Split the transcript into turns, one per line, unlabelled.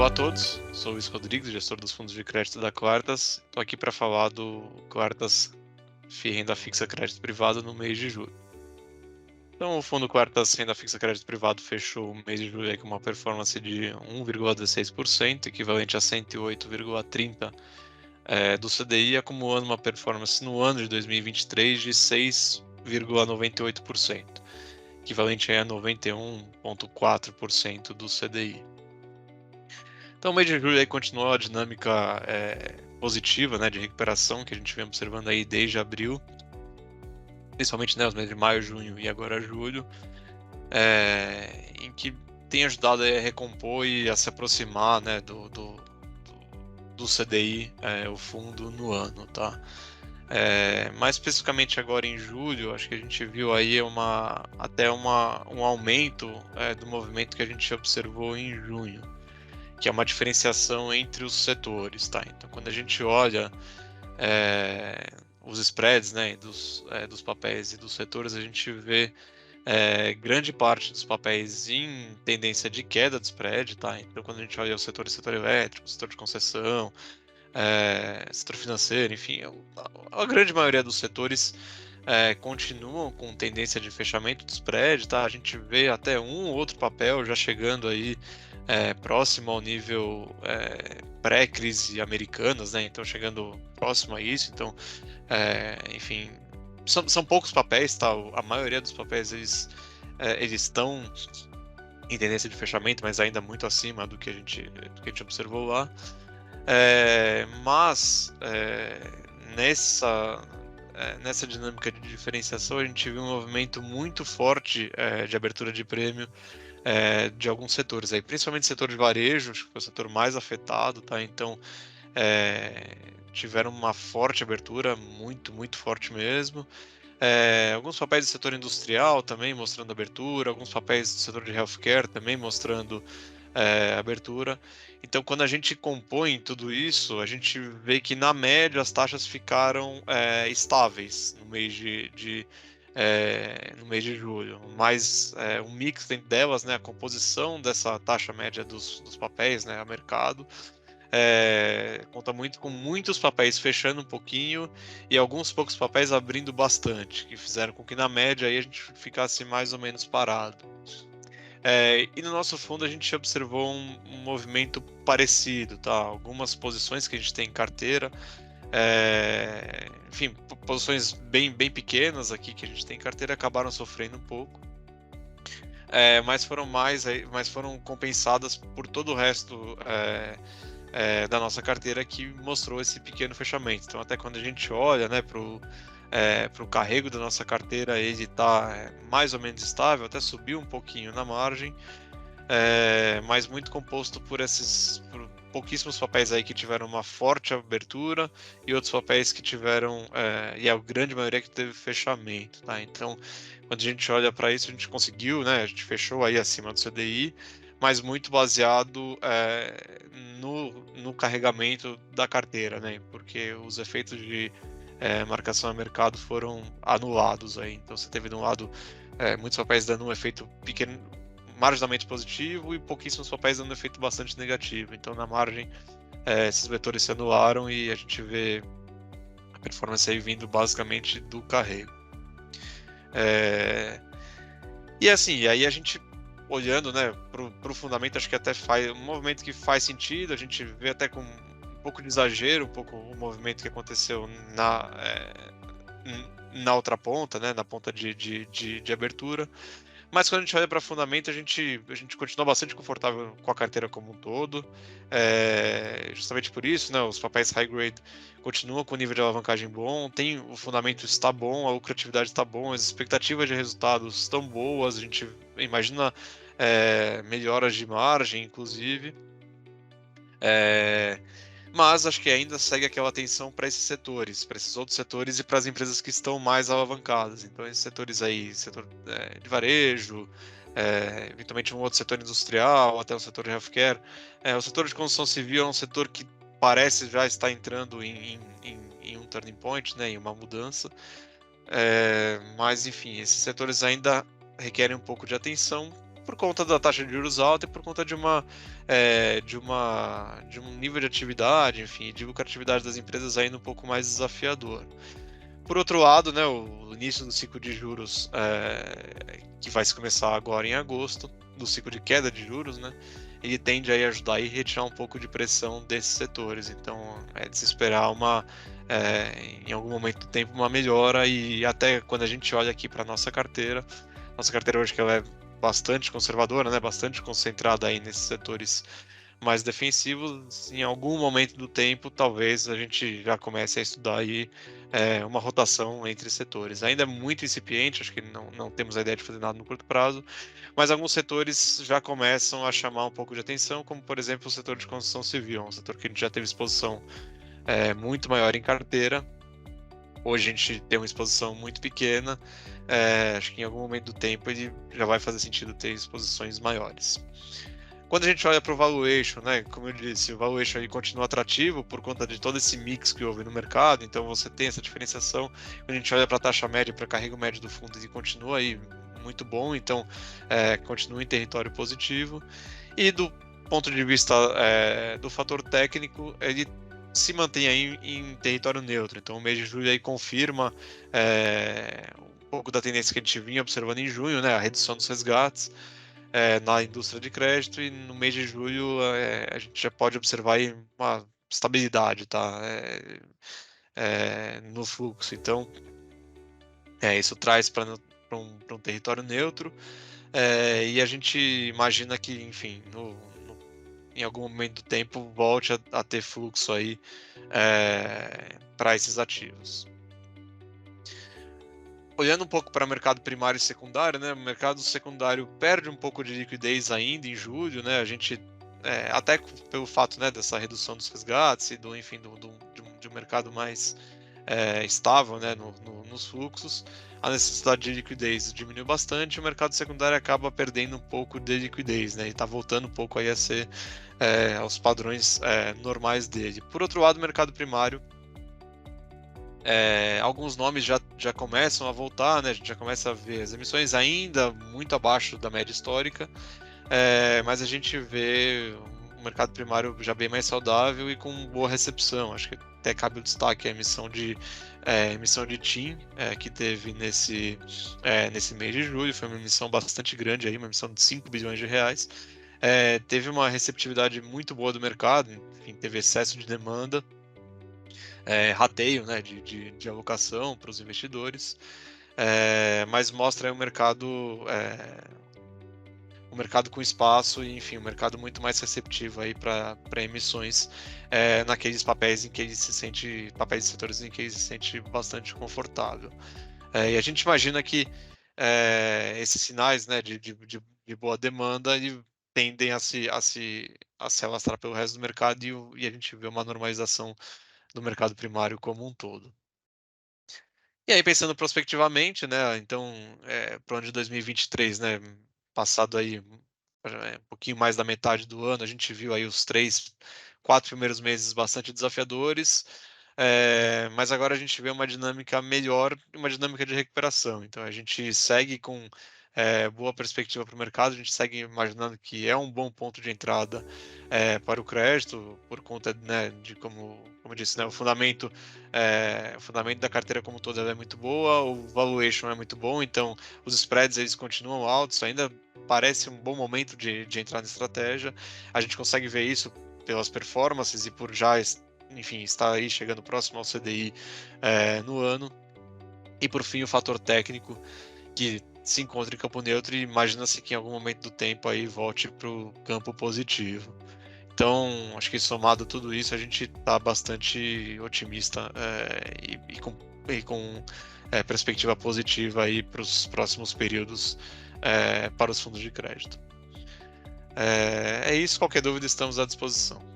Olá a todos, sou o Luiz Rodrigues, gestor dos fundos de crédito da Quartas. Estou aqui para falar do Quartas FII Renda Fixa Crédito Privado no mês de julho. Então, o fundo Quartas Renda Fixa Crédito Privado fechou o mês de julho aí com uma performance de 1,16%, equivalente a 108,30 do CDI, acumulando uma performance no ano de 2023 de 6,98%, equivalente a 91,4% do CDI. Então, o mês de julho aí continuou a dinâmica positiva, né, de recuperação que a gente vem observando aí desde abril, principalmente, né, os meses de maio, junho e agora julho, em que tem ajudado a recompor e a se aproximar, né, do CDI, o fundo no ano, tá? Mais especificamente agora em julho, acho que a gente viu aí até um aumento do movimento que a gente observou em junho, que é uma diferenciação entre os setores, tá? Então, quando a gente olha os spreads, né, dos papéis e dos setores, a gente vê grande parte dos papéis em tendência de queda de spread, tá? Então, quando a gente olha o setor elétrico, setor de concessão, setor financeiro, enfim, a grande maioria dos setores continuam com tendência de fechamento do spread, tá? A gente vê até um ou outro papel já chegando aí próximo ao nível pré-crise americanas, né? Então chegando próximo a isso. Então, enfim, são poucos papéis, tá? A maioria dos papéis eles estão em tendência de fechamento, mas ainda muito acima do que a gente observou lá. Mas nessa dinâmica de diferenciação, a gente viu um movimento muito forte de abertura de prêmio de alguns setores, aí, principalmente o setor de varejo, acho que foi o setor mais afetado, tá? Então, tiveram uma forte abertura, muito, muito forte mesmo. Alguns papéis do setor industrial também mostrando abertura, alguns papéis do setor de healthcare também mostrando abertura. Então, quando a gente compõe tudo isso, a gente vê que, na média, as taxas ficaram estáveis no mês no mês de julho, mas um mix dentro delas, né, a composição dessa taxa média dos papéis, né, a mercado, conta muito com muitos papéis fechando um pouquinho e alguns poucos papéis abrindo bastante, que fizeram com que, na média, aí a gente ficasse mais ou menos parado. E no nosso fundo a gente observou um movimento parecido, tá? Algumas posições que a gente tem em carteira, enfim, posições bem pequenas aqui que a gente tem em carteira acabaram sofrendo um pouco, mas foram compensadas por todo o resto da nossa carteira, que mostrou esse pequeno fechamento. Então, até quando a gente olha, né, para o carrego da nossa carteira, ele está mais ou menos estável, até subiu um pouquinho na margem, mas muito composto por pouquíssimos papéis aí que tiveram uma forte abertura e outros papéis que tiveram, e a grande maioria que teve fechamento, tá? Então, quando a gente olha para isso, a gente conseguiu, né? A gente fechou aí acima do CDI, mas muito baseado no carregamento da carteira, né? Porque os efeitos de marcação a mercado foram anulados aí. Então, você teve de um lado muitos papéis dando um efeito pequeno, marginalmente positivo, e pouquíssimos papéis dando um efeito bastante negativo. Então, na margem, esses vetores se anularam e a gente vê a performance aí vindo basicamente do carrego. E assim, aí a gente olhando, né, para o fundamento, acho que até faz um movimento que faz sentido. A gente vê até com um pouco de exagero, um pouco o movimento que aconteceu na outra ponta, né, na ponta de abertura. Mas quando a gente olha para fundamento, a gente continua bastante confortável com a carteira como um todo. Justamente por isso, né, os papéis high grade continuam com o nível de alavancagem bom, o fundamento está bom, a lucratividade está bom, as expectativas de resultados estão boas, a gente imagina melhoras de margem, inclusive. Mas acho que ainda segue aquela atenção para esses setores, para esses outros setores e para as empresas que estão mais alavancadas. Então, esses setores aí, setor de varejo, eventualmente um outro setor industrial, até o setor de healthcare. O setor de construção civil é um setor que parece já estar entrando em um turning point, né, em uma mudança. Mas, enfim, esses setores ainda requerem um pouco de atenção, por conta da taxa de juros alta e por conta de um nível de atividade, enfim, de lucratividade das empresas ainda um pouco mais desafiador. Por outro lado, né, o início do ciclo de juros, que vai se começar agora em agosto, do ciclo de queda de juros, né, ele tende a ajudar e retirar um pouco de pressão desses setores. Então, é de se esperar em algum momento do tempo, uma melhora. E até quando a gente olha aqui para nossa carteira hoje que ela é bastante conservadora, né, bastante concentrada aí nesses setores mais defensivos, em algum momento do tempo, talvez a gente já comece a estudar aí uma rotação entre setores. Ainda é muito incipiente, acho que não temos a ideia de fazer nada no curto prazo, mas alguns setores já começam a chamar um pouco de atenção, como por exemplo o setor de construção civil, um setor que a gente já teve exposição muito maior em carteira. Hoje a gente tem uma exposição muito pequena, acho que em algum momento do tempo ele já vai fazer sentido ter exposições maiores. Quando a gente olha para o valuation, né, como eu disse, o valuation aí continua atrativo por conta de todo esse mix que houve no mercado, então você tem essa diferenciação. Quando a gente olha para a taxa média, para carrego médio do fundo, ele continua aí muito bom, então continua em território positivo. E do ponto de vista do fator técnico, ele se mantém aí em território neutro. Então o mês de julho aí confirma um pouco da tendência que a gente vinha observando em junho, né, a redução dos resgates na indústria de crédito, e no mês de julho a gente já pode observar aí uma estabilidade, tá? No fluxo. Então, isso traz para um território neutro, e a gente imagina que, enfim, em algum momento do tempo volte a ter fluxo aí para esses ativos. Olhando um pouco para o mercado primário e secundário, né, o mercado secundário perde um pouco de liquidez ainda em julho, né, a gente, até pelo fato, né, dessa redução dos resgates e de um mercado mais estável, né, nos fluxos, a necessidade de liquidez diminuiu bastante, o mercado secundário acaba perdendo um pouco de liquidez, né, e está voltando um pouco aí a ser aos padrões normais dele. Por outro lado, o mercado primário, alguns nomes já começam a voltar, né? A gente já começa a ver as emissões ainda muito abaixo da média histórica, mas a gente vê o mercado primário já bem mais saudável e com boa recepção. Acho que até cabe o destaque a emissão de TIM que teve nesse mês de julho. Foi uma emissão bastante grande, aí, uma emissão de 5 bilhões de reais. Teve uma receptividade muito boa do mercado, enfim, teve excesso de demanda. Rateio, né, de alocação para os investidores, mas mostra aí um mercado com espaço e, enfim, um mercado muito mais receptivo aí para emissões naqueles papéis papéis de setores em que ele se sente bastante confortável. E a gente imagina que esses sinais, né, de boa demanda tendem a se alastrar pelo resto do mercado, e a gente vê uma normalização do mercado primário como um todo. E aí, pensando prospectivamente, né, então, para o ano de 2023, né, passado aí um pouquinho mais da metade do ano, a gente viu aí os 4 primeiros meses bastante desafiadores, mas agora a gente vê uma dinâmica melhor, uma dinâmica de recuperação. Então, a gente segue com boa perspectiva para o mercado, a gente segue imaginando que é um bom ponto de entrada para o crédito, por conta, né, de como eu disse, né, o fundamento da carteira como toda é muito boa, o valuation é muito bom, então os spreads eles continuam altos, ainda parece um bom momento de entrar na estratégia. A gente consegue ver isso pelas performances e por já, enfim, estar aí chegando próximo ao CDI no ano. E por fim, o fator técnico, que se encontra em campo neutro, e imagina-se que em algum momento do tempo aí volte para o campo positivo. Então, acho que somado a tudo isso, a gente está bastante otimista e com perspectiva positiva aí para os próximos períodos para os fundos de crédito. É isso, qualquer dúvida estamos à disposição.